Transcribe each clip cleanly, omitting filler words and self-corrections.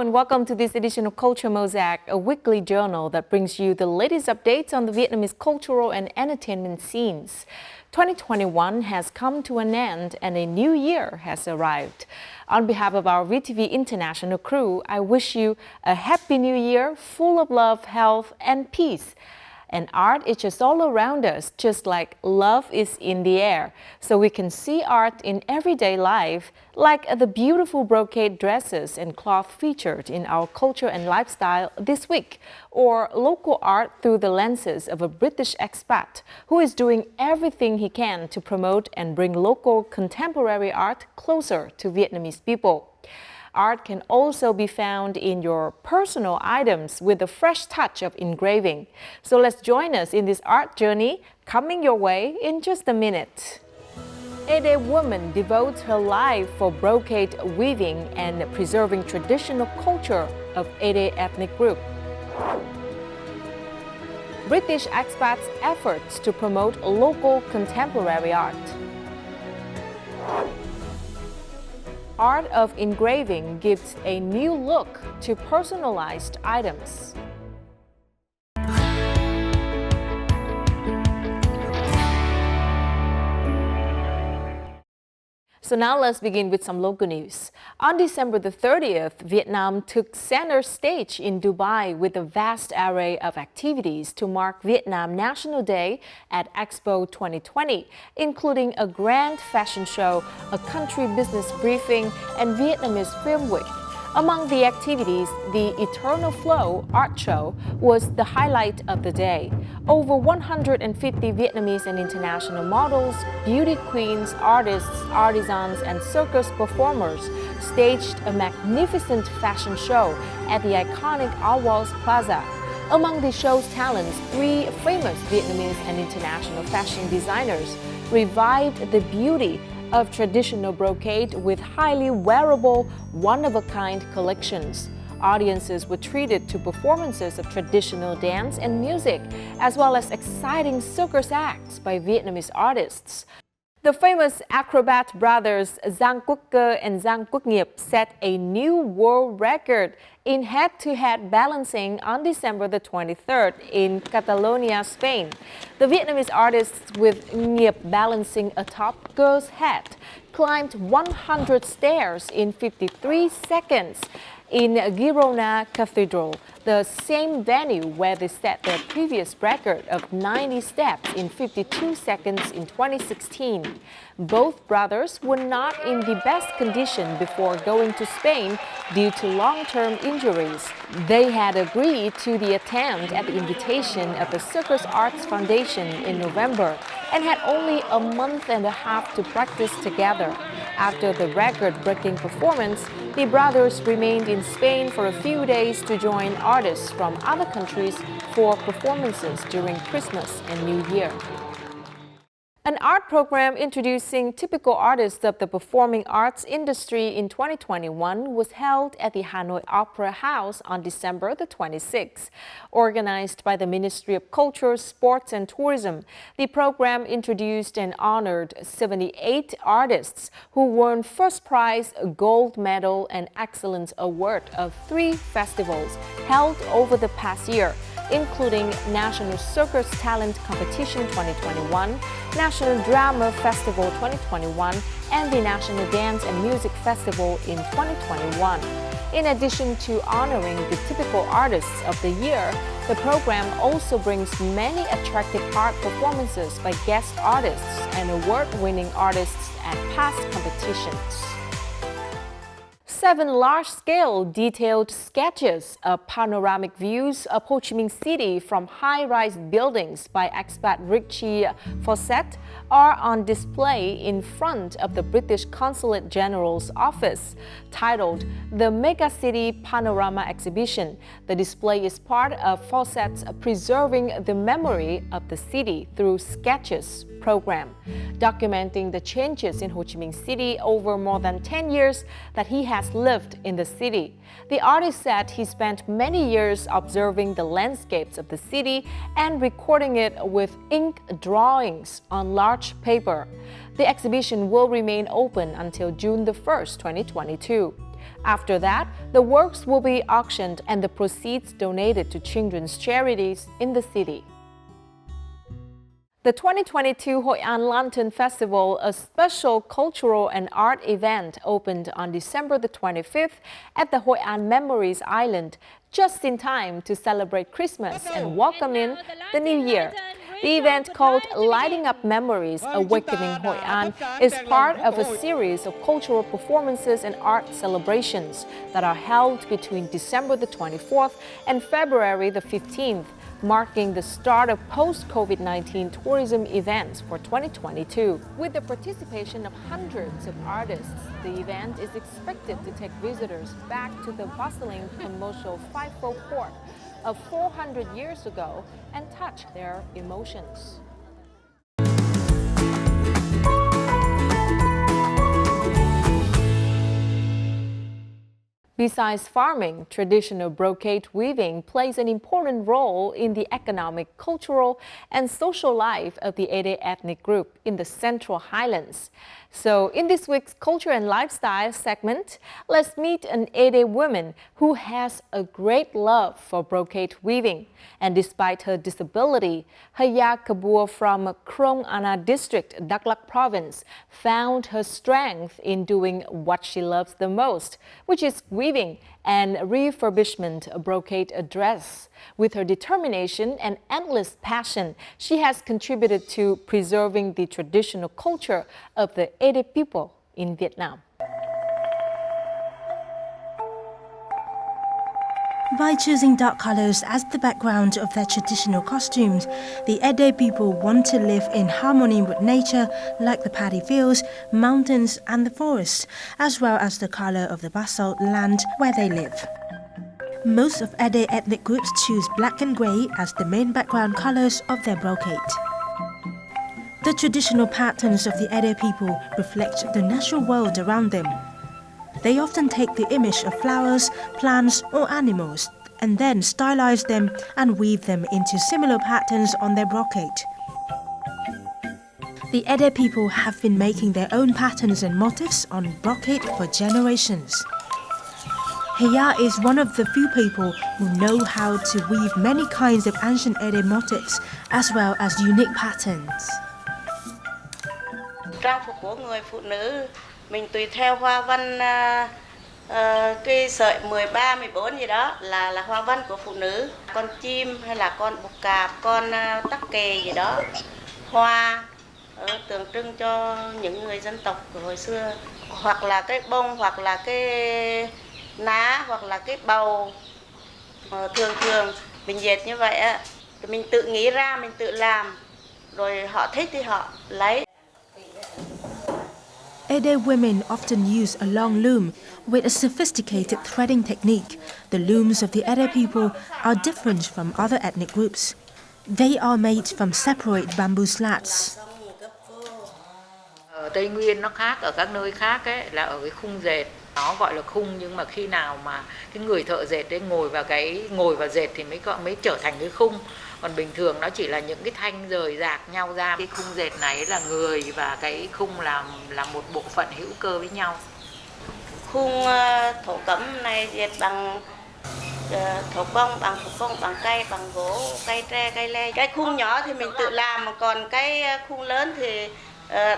and welcome to this edition of Culture Mosaic, a weekly journal that brings you the latest updates on the Vietnamese cultural and entertainment scenes. 2021 has come to an end and a new year has arrived. On behalf of our VTV International crew, I wish you a happy new year full of love, health, and peace. And art is just all around us, just like love is in the air. So we can see art in everyday life, like the beautiful brocade dresses and cloth featured in our culture and lifestyle this week, or local art through the lenses of a British expat who is doing everything he can to promote and bring local contemporary art closer to Vietnamese people. Art can also be found in your personal items with a fresh touch of engraving. So let's join us in this art journey coming your way in just a minute. A woman devotes her life for brocade weaving and preserving traditional culture of Ede ethnic group. British expats' efforts to promote local contemporary art. Art of engraving gives a new look to personalized items. So now let's begin with some local news. On December the 30th, Vietnam took center stage in Dubai with a vast array of activities to mark Vietnam National Day at Expo 2020, including a grand fashion show, a country business briefing, and Vietnamese Film Week. Among the activities, the Eternal Flow art show was the highlight of the day. Over 150 Vietnamese and international models, beauty queens, artists, artisans, and circus performers staged a magnificent fashion show at the iconic Awals Plaza. Among the show's talents, 3 famous Vietnamese and international fashion designers revived the beauty of traditional brocade with highly wearable, one-of-a-kind collections. Audiences were treated to performances of traditional dance and music, as well as exciting circus acts by Vietnamese artists. The famous acrobat brothers Giang Quốc Cơ and Giang Quốc Nghiệp set a new world record in head-to-head balancing on December the 23rd in Catalonia, Spain. The Vietnamese artists with Nghiệp balancing atop Cơ head climbed 100 stairs in 53 seconds in Girona Cathedral, the same venue where they set their previous record of 90 steps in 52 seconds in 2016. Both brothers were not in the best condition before going to Spain due to long-term injuries. They had agreed to the attempt at the invitation of the Circus Arts Foundation in November and had only a month and a half to practice together. After the record-breaking performance, the brothers remained in Spain for a few days to join artists from other countries for performances during Christmas and New Year. An art program introducing typical artists of the performing arts industry in 2021 was held at the Hanoi Opera House on December the 26th. Organized by the Ministry of Culture, Sports and Tourism, the program introduced and honored 78 artists who won first prize, gold medal, and excellence award of 3 festivals held over the past year, including National Circus Talent Competition 2021, National Drama Festival 2021, and the National Dance and Music Festival in 2021. In addition to honoring the typical artists of the year, the program also brings many attractive art performances by guest artists and award-winning artists at past competitions. 7 large-scale detailed sketches of panoramic views of Ho Chi Minh City from high-rise buildings by expat Richie Fawcett are on display in front of the British Consulate General's office, titled the Mega City Panorama Exhibition. The display is part of Fawcett's Preserving the Memory of the City Through Sketches program, documenting the changes in Ho Chi Minh City over more than 10 years that he has lived in the city. The artist said he spent many years observing the landscapes of the city and recording it with ink drawings on large paper. The exhibition will remain open until June the 1st, 2022. After that, the works will be auctioned and the proceeds donated to children's charities in the city. The 2022 Hoi An Lantern Festival, a special cultural and art event, opened on December the 25th at the Hoi An Memories Island, just in time to celebrate Christmas and welcome in the new year. The event, called Lighting Up Memories, Awakening Hoi An, is part of a series of cultural performances and art celebrations that are held between December the 24th and February the 15th, marking the start of post-COVID-19 tourism events for 2022. With the participation of hundreds of artists, the event is expected to take visitors back to the bustling commercial FIFO port of 400 years ago and touch their emotions. Besides farming, traditional brocade weaving plays an important role in the economic, cultural, and social life of the Ede ethnic group in the Central Highlands. So in this week's Culture and Lifestyle segment, let's meet an Ede woman who has a great love for brocade weaving. And despite her disability, Haya Kabur from Krong Anna district, Đắk Lắk province, found her strength in doing what she loves the most, which is weaving and refurbishment of brocade dress. With her determination and endless passion, she has contributed to preserving the traditional culture of the Ede people in Vietnam. By choosing dark colors as the background of their traditional costumes, the Ede people want to live in harmony with nature, like the paddy fields, mountains and the forests, as well as the color of the basalt land where they live. Most of Ede ethnic groups choose black and grey as the main background colors of their brocade. The traditional patterns of the Ede people reflect the natural world around them. They often take the image of flowers, plants or animals and then stylize them and weave them into similar patterns on their brocade. The Ede people have been making their own patterns and motifs on brocade for generations. Haya is one of the few people who know how to weave many kinds of ancient Ede motifs as well as unique patterns. Trang phục của người phụ nữ mình tùy theo hoa văn cái sợi 13, 14 gì đó là hoa văn của phụ nữ, con chim hay là con bục cạp, con tắc kè gì đó, hoa tượng trưng cho những người dân tộc của hồi xưa, hoặc là cái bông, hoặc là cái ná, hoặc là cái bầu. Thường mình dệt như vậy á, mình tự nghĩ ra, mình tự làm, rồi họ thích thì họ lấy. Ede women often use a long loom with a sophisticated threading technique. The looms of the Ede people are different from other ethnic groups. They are made from separate bamboo slats. Ở Tây Nguyên nó khác, ở các nơi khác ấy, là ở cái khung dệt. Nó gọi là khung, nhưng mà khi nào mà cái người thợ dệt đấy ngồi vào dệt thì mới trở thành cái khung. Còn bình thường nó chỉ là những cái thanh rời rạc nhau ra. Cái khung dệt này là người và cái khung là một bộ phận hữu cơ với nhau. Khung thổ cẩm này dệt bằng thổ công, bằng cây, bằng gỗ, cây tre, cây le. Cái khung nhỏ thì mình tự làm, mà còn cái khung lớn thì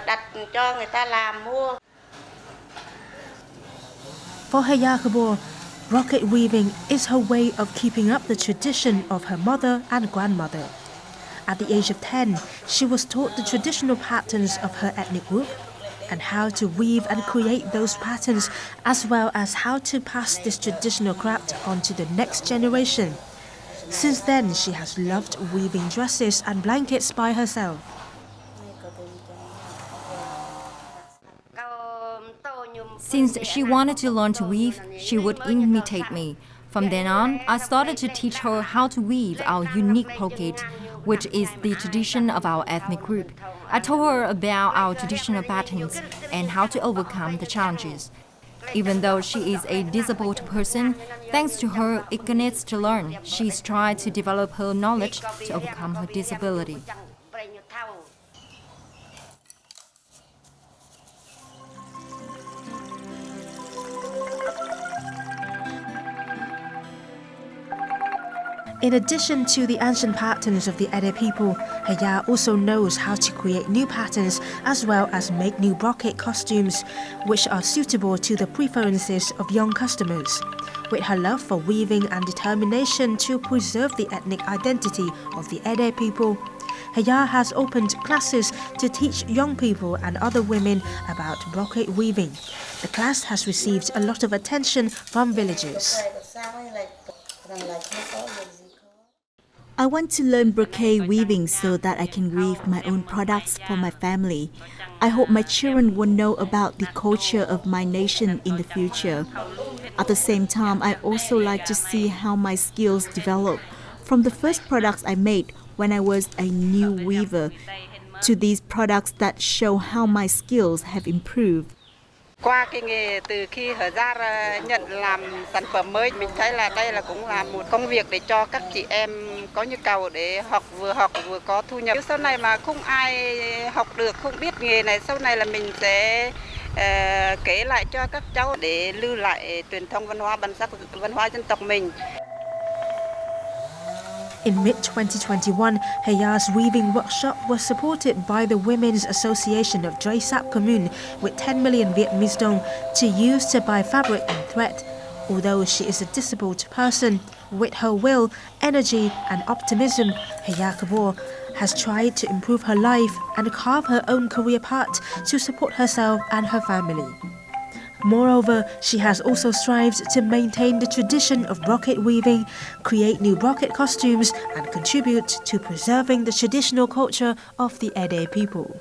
đặt cho người ta làm mua. For Haya Kabur, brocade weaving is her way of keeping up the tradition of her mother and grandmother. At the age of 10, she was taught the traditional patterns of her ethnic group and how to weave and create those patterns, as well as how to pass this traditional craft on to the next generation. Since then, she has loved weaving dresses and blankets by herself. Since she wanted to learn to weave, she would imitate me. From then on, I started to teach her how to weave our unique brocade, which is the tradition of our ethnic group. I told her about our traditional patterns and how to overcome the challenges. Even though she is a disabled person, thanks to her eagerness to learn, she's tried to develop her knowledge to overcome her disability. In addition to the ancient patterns of the Ede people, Haya also knows how to create new patterns as well as make new brocade costumes, which are suitable to the preferences of young customers. With her love for weaving and determination to preserve the ethnic identity of the Ede people, Haya has opened classes to teach young people and other women about brocade weaving. The class has received a lot of attention from villagers. I want to learn brocade weaving so that I can weave my own products for my family. I hope my children will know about the culture of my nation in the future. At the same time, I also like to see how my skills develop from the first products I made when I was a new weaver to these products that show how my skills have improved. Qua cái nghề từ khi Hở Ra nhận làm sản phẩm mới, mình thấy là đây là cũng là một công việc để cho các chị em có nhu cầu để học vừa có thu nhập. Sau này mà không ai học được, không biết nghề này, sau này là mình sẽ kể lại cho các cháu để lưu lại truyền thống văn hóa bản sắc văn hóa dân tộc mình. In mid-2021, Haya's weaving workshop was supported by the Women's Association of Dray Sap Commune with 10 million Vietnamese đồng to use to buy fabric and thread. Although she is a disabled person, with her will, energy and optimism, Haya Kabor has tried to improve her life and carve her own career path to support herself and her family. Moreover, she has also strived to maintain the tradition of brocade weaving, create new brocade costumes, and contribute to preserving the traditional culture of the Ede people.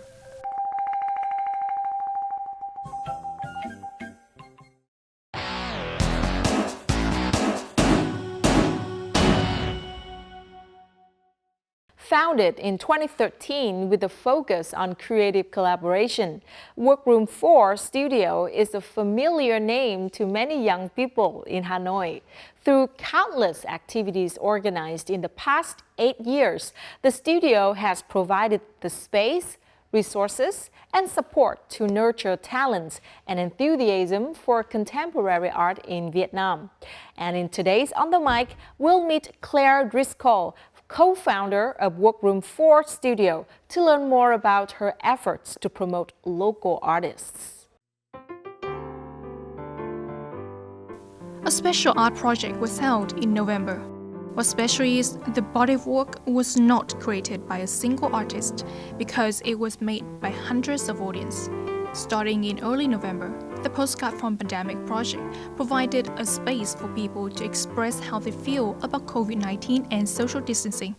Founded in 2013 with a focus on creative collaboration, Workroom 4 Studio is a familiar name to many young people in Hanoi. Through countless activities organized in the past 8 years, the studio has provided the space, resources, and support to nurture talents and enthusiasm for contemporary art in Vietnam. And in today's On the Mic, we'll meet Claire Driscoll, co-founder of Workroom 4 Studio, to learn more about her efforts to promote local artists. A special art project was held in November. What's special is the body of work was not created by a single artist because it was made by hundreds of audience. Starting in early November, the Postcard from Pandemic project provided a space for people to express how they feel about COVID-19 and social distancing.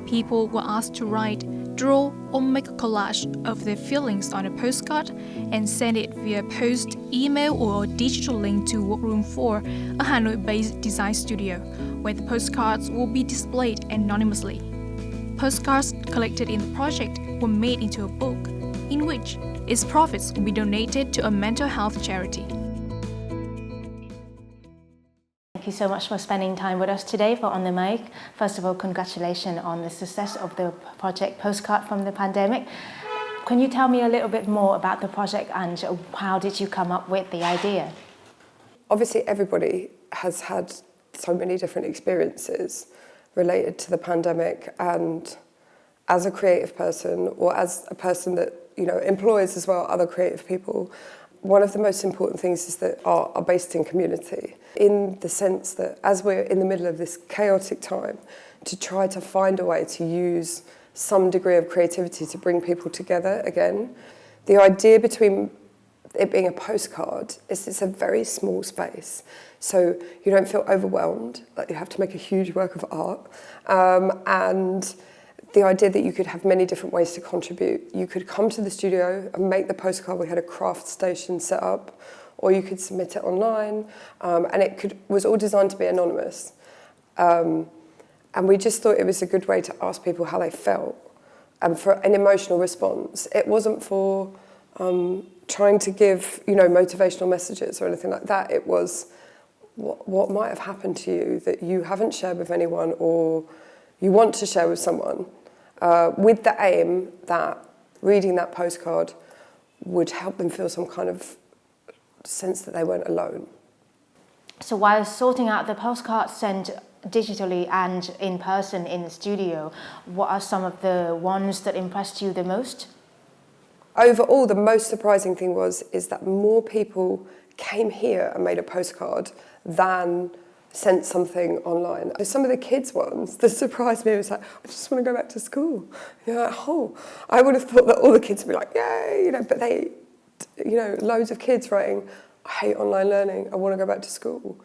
People were asked to write, draw, or make a collage of their feelings on a postcard and send it via post, email, or a digital link to Workroom 4, a Hanoi-based design studio, where the postcards will be displayed anonymously. Postcards collected in the project were made into a book, in which its profits will be donated to a mental health charity. Thank you so much for spending time with us today for On the Mic. First of all, congratulations on the success of the project Postcard from the Pandemic. Can you tell me a little bit more about the project and how did you come up with the idea? Obviously, everybody has had so many different experiences related to the pandemic, and as a creative person or as a person that employs as well other creative people, one of the most important things is that are based in community, in the sense that as we're in the middle of this chaotic time, to try to find a way to use some degree of creativity to bring people together again. The idea between it being a postcard is it's a very small space, so you don't feel overwhelmed, like you have to make a huge work of art, and the idea that you could have many different ways to contribute. You could come to the studio and make the postcard. We had a craft station set up, or you could submit it online, and it was all designed to be anonymous. And we just thought it was a good way to ask people how they felt, and for an emotional response. It wasn't for trying to give motivational messages or anything like that. It was what might have happened to you that you haven't shared with anyone or you want to share with someone, with the aim that reading that postcard would help them feel some kind of sense that they weren't alone. So while sorting out the postcards and digitally and in person in the studio, what are some of the ones that impressed you the most? Overall, the most surprising thing is that more people came here and made a postcard than sent something online. Some of the kids' ones that surprised me was like, I just want to go back to school. You're like, oh, I would have thought that all the kids would be like, yay, but they, loads of kids writing, I hate online learning, I want to go back to school.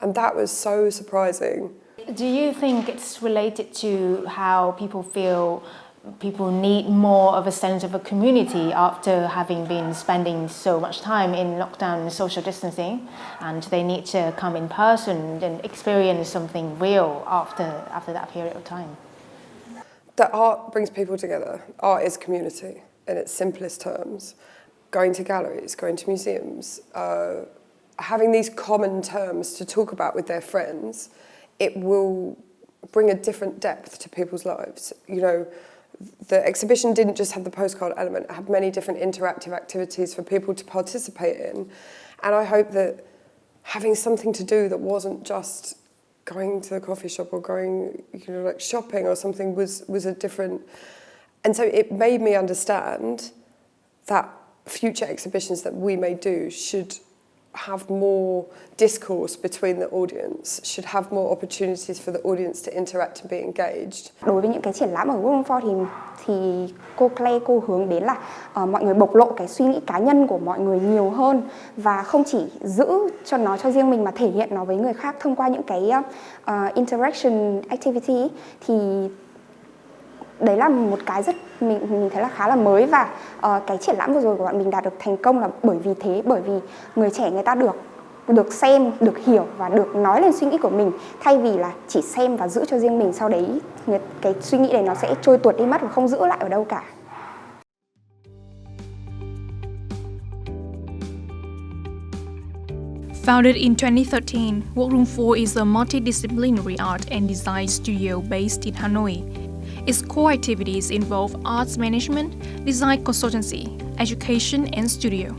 And that was so surprising. Do you think it's related to how people feel people need more of a sense of a community after having been spending so much time in lockdown and social distancing, and they need to come in person and experience something real after that period of time? That art brings people together. Art is community in its simplest terms. Going to galleries, going to museums, having these common terms to talk about with their friends, it will bring a different depth to people's lives. The exhibition didn't just have the postcard element, it had many different interactive activities for people to participate in. And I hope that having something to do that wasn't just going to the coffee shop or going, like shopping or something was a different... And so it made me understand that future exhibitions that we may do should have more discourse between the audience, should have more opportunities for the audience to interact and be engaged. Đối với những cái triển lãm ở World Room 4 thì cô Clay hướng đến là mọi người bộc lộ cái suy nghĩ cá nhân của mọi người nhiều hơn, và không chỉ giữ cho nó cho riêng mình mà thể hiện nó với người khác thông qua những cái interaction activity. Thì đấy là một cái rất mình thấy là khá là mới, và cái triển lãm vừa rồi của bọn mình đạt được thành công là bởi vì người trẻ người ta được xem, được hiểu và được nói lên suy nghĩ của mình, thay vì là chỉ xem và giữ cho riêng mình, sau đấy cái suy nghĩ này nó sẽ trôi tuột đi mất và không giữ lại ở đâu cả. Founded in 2013, Workroom 4 is a multidisciplinary art and design studio based in Hanoi. Its core activities involve arts management, design consultancy, education, and studio.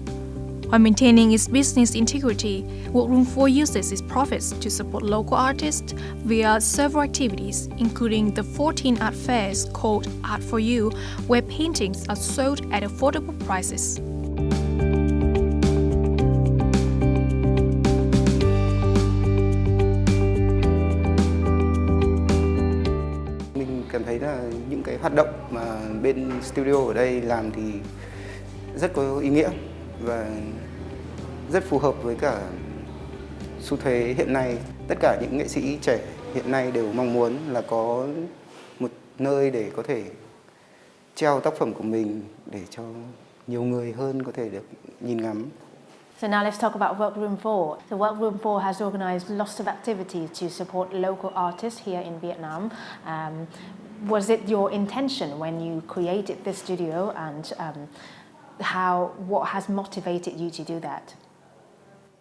While maintaining its business integrity, Workroom 4 uses its profits to support local artists via several activities, including the 14 art fairs called Art for You, where paintings are sold at affordable prices. Cảm thấy là những cái hoạt động mà bên studio ở đây làm thì rất có ý nghĩa và rất phù hợp với cả xu thế hiện nay. Tất cả những nghệ sĩ trẻ hiện nay đều mong muốn là có một nơi để có thể treo tác phẩm của mình để cho nhiều người hơn có thể được nhìn ngắm. So now let's talk about Workroom 4. So Workroom 4 has organized lots of activities to support local artists here in Vietnam. Was it your intention when you created this studio, and what has motivated you to do that?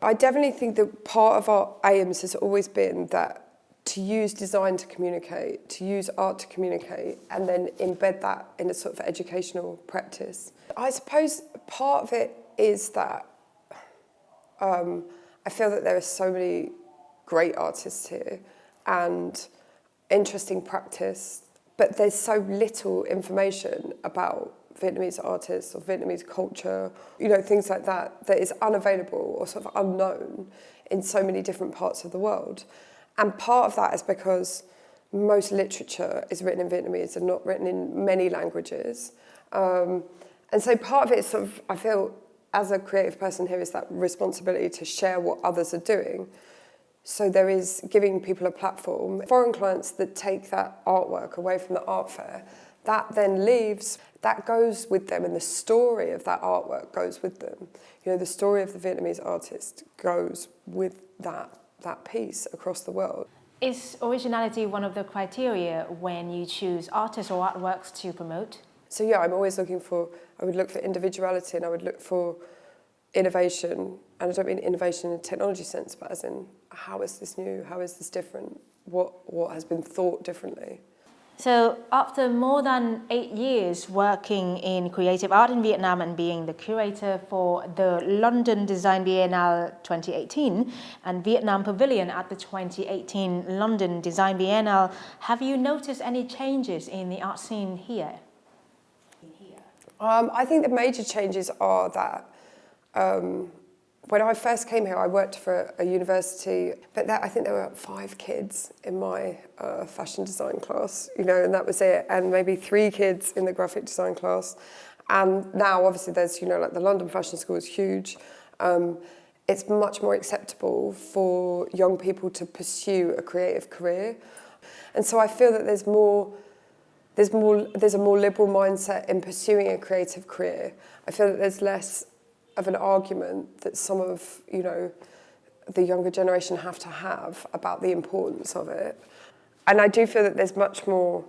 I definitely think that part of our aims has always been that to use design to communicate, to use art to communicate, and then embed that in a sort of educational practice. I suppose part of it is that I feel that there are so many great artists here and interesting practice, but there's so little information about Vietnamese artists or Vietnamese culture, things like that is unavailable or sort of unknown in so many different parts of the world. And part of that is because most literature is written in Vietnamese and not written in many languages. And so part of it is sort of, I feel, as a creative person here, is that responsibility to share what others are doing. So there is giving people a platform. Foreign clients that take that artwork away from the art fair, that then leaves, that goes with them, and the story of that artwork goes with them. The story of the Vietnamese artist goes with that piece across the world. Is originality one of the criteria when you choose artists or artworks to promote? So yeah, I'm always I would look for individuality, and I would look for innovation. And I don't mean innovation in a technology sense, but as in, how is this new? How is this different? What has been thought differently? So, after more than 8 years working in creative art in Vietnam and being the curator for the London Design Biennale 2018 and Vietnam Pavilion at the 2018 London Design Biennale, have you noticed any changes in the art scene here? I think the major changes are that when I first came here, I worked for a university, but I think there were 5 kids in my fashion design class, you know, and that was it, and maybe 3 kids in the graphic design class. And now, obviously, there's, you know, like the London Fashion School is huge. It's much more acceptable for young people to pursue a creative career. And so I feel that there's a more liberal mindset in pursuing a creative career. I feel that there's less of an argument that some of, you know, the younger generation have to have about the importance of it. And I do feel that there's much more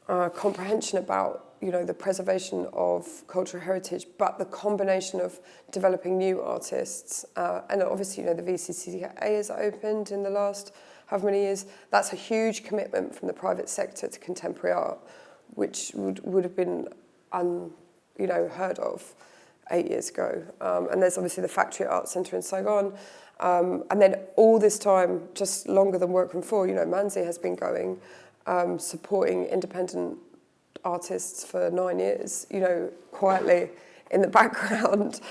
comprehension about, you know, the preservation of cultural heritage, but the combination of developing new artists, and obviously, you know, the VCCA has opened in the last however many years. That's a huge commitment from the private sector to contemporary art, which would have been heard of 8 years ago. And there's obviously the Factory Art Centre in Saigon. And then all this time, just longer than Workroom 4, you know, Manzi has been going, supporting independent artists for 9 years, you know, quietly in the background.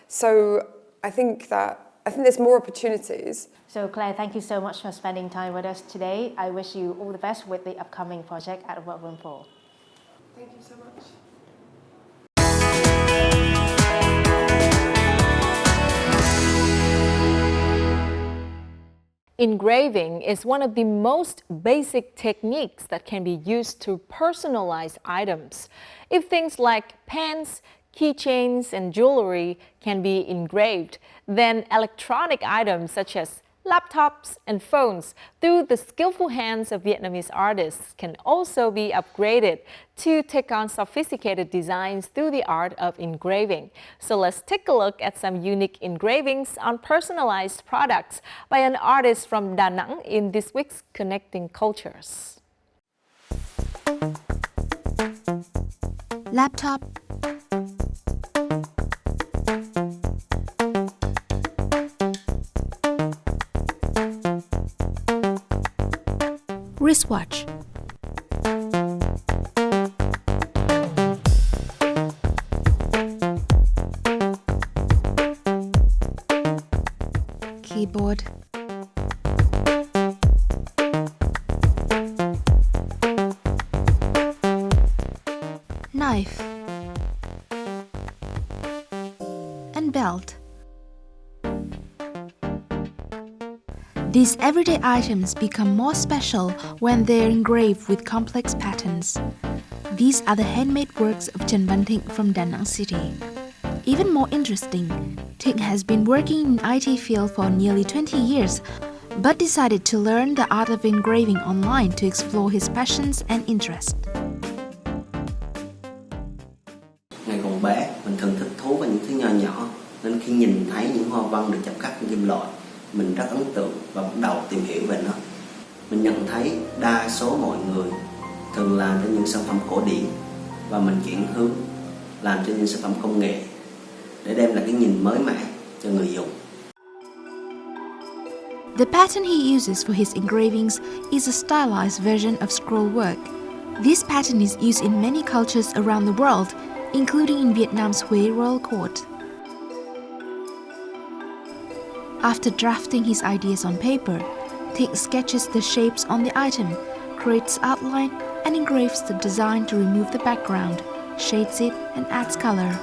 So I think there's more opportunities. So Claire, thank you so much for spending time with us today. I wish you all the best with the upcoming project at Workroom 4. Thank you so much. Engraving is one of the most basic techniques that can be used to personalize items. If things like pens, keychains, and jewelry can be engraved, then electronic items such as laptops and phones, through the skillful hands of Vietnamese artists, can also be upgraded to take on sophisticated designs through the art of engraving. So let's take a look at some unique engravings on personalized products by an artist from Đà Nẵng in this week's Connecting Cultures. Laptop, wristwatch, keyboard, knife, and belt. These everyday items become more special when they're engraved with complex patterns. These are the handmade works of Trần Văn Thịnh from Da Nang City. Even more interesting, Thịnh has been working in IT field for nearly 20 years, but decided to learn the art of engraving online to explore his passions and interests. Ngày còn bé, mình thường thích thú với những thứ nho nhỏ, nên khi nhìn thấy những hoa văn được chạm khắc trên kim loại, mình rất ấn tượng và bắt đầu tìm hiểu về nó. Mình nhận thấy đa số mọi người thường làm trên những sản phẩm cổ điển và mình chuyển hướng làm trên những sản phẩm công nghệ để đem lại cái nhìn mới mẻ cho người dùng. The pattern he uses for his engravings is a stylized version of scroll work. This pattern is used in many cultures around the world, including in Vietnam's Huế Royal Court. After drafting his ideas on paper, Thịnh sketches the shapes on the item, creates outline, and engraves the design to remove the background, shades it, and adds color.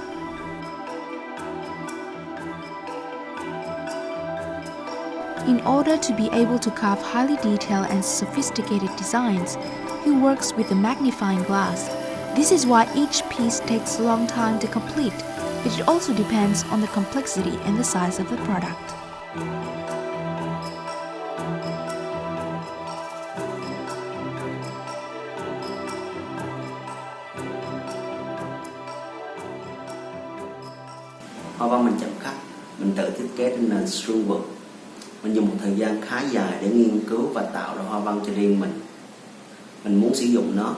In order to be able to carve highly detailed and sophisticated designs, he works with a magnifying glass. This is why each piece takes a long time to complete, but it also depends on the complexity and the size of the product. Hoa văn mình chạm khắc, mình tự thiết kế trên nền Strumwork. Mình dùng một thời gian khá dài để nghiên cứu và tạo ra hoa văn cho riêng mình. Mình muốn sử dụng nó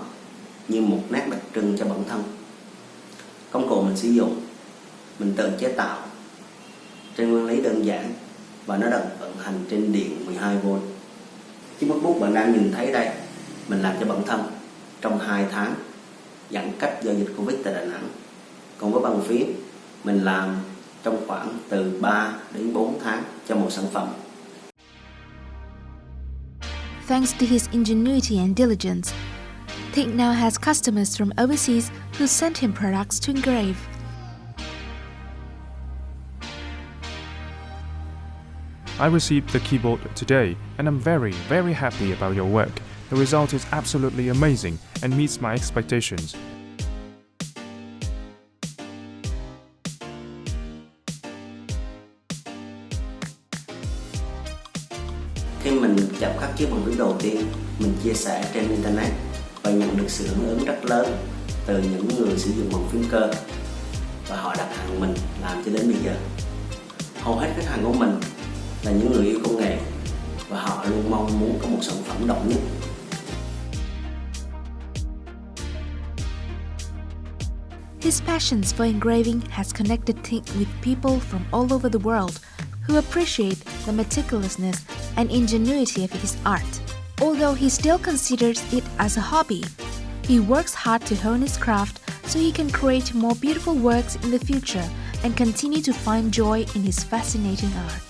như một nét đặc trưng cho bản thân. Công cụ mình sử dụng, mình tự chế tạo trên nguyên lý đơn giản và nó được vận hành trên điện 12V. Chiếc bút bạn đang nhìn thấy đây, mình làm cho bản thân trong 2 tháng giãn cách do dịch Covid tại Đà Nẵng. Còn với bàn phím, mình làm trong khoảng từ 3 đến 4 tháng cho một sản phẩm. Thanks to his ingenuity and diligence, Thịnh now has customers from overseas who send him products to engrave. I received the keyboard today and I'm very, very happy about your work. The result is absolutely amazing and meets my expectations. Khi mình chạm khắc chiếc bàn phím đầu tiên, mình chia sẻ trên Internet và nhận được sự hưởng ứng rất lớn từ những người sử dụng bàn phím cơ, và họ đặt hàng mình làm cho đến bây giờ. Hầu hết khách hàng của mình là những người yêu công nghệ và họ luôn mong muốn có một sản phẩm độc nhất. His passions for engraving has connected Thịnh with people from all over the world who appreciate the meticulousness and ingenuity of his art. Although he still considers it as a hobby, he works hard to hone his craft so he can create more beautiful works in the future and continue to find joy in his fascinating art.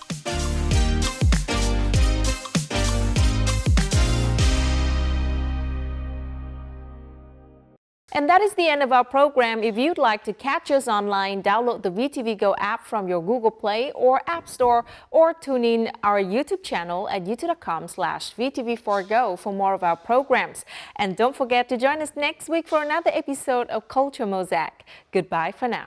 And that is the end of our program. If you'd like to catch us online, download the VTV Go app from your Google Play or App Store, or tune in our YouTube channel at youtube.com/VTV4Go for more of our programs. And don't forget to join us next week for another episode of Culture Mosaic. Goodbye for now.